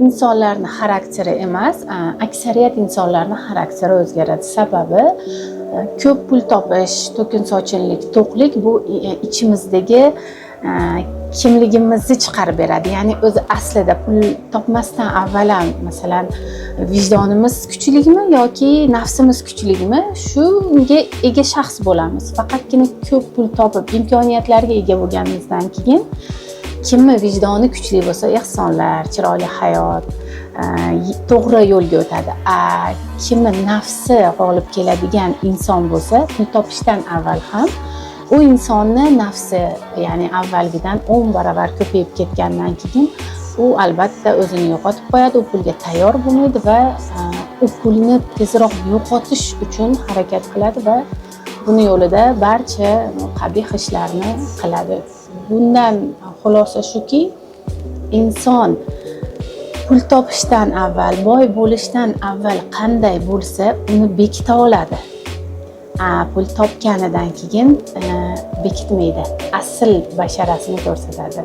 insonlarning xarakteri emas, aksariyat insonlarning xarakteri o'zgaradi. Sababi ko'p pul topish, to'kin-sochinlik, to'qlik bu ichimizdagi kimligimizni chiqarib beradi. Ya'ni o'zi aslida pul topmasdan avval ham masalan vijdonimiz kuchligimi yoki nafsimiz kuchligimi, shunga ega shaxs bo'lamiz. Faqatgina ko'p pul topib imkoniyatlarga ega bo'lganimizdan keyin kimni vijdoni kuchli bo'lsa, ehsonlar, chiroyli hayot, to'g'ri yo'lga o'tadi. Kimni nafsi g'olib keladigan inson bo'lsa, pul topishdan avval ham u insonni nafsi, ya'ni avvalgidan 10 barobar ko'payib ketgandan keyin u albatta o'zini yo'qotib qo'yadi, u pulga tayyor bo'lmaydi va u pulni tezroq yo'qotish uchun harakat qiladi va buni yo'lida barcha qabih ishlarni qiladi. Bundan xulosa shuki, inson pul topishdan avval, boy bo'lishdan avval qanday bo'lsa, uni bekita oladi. Pul topganidan keyin bekitmaydi. Asl basharasini ko'rsatadi.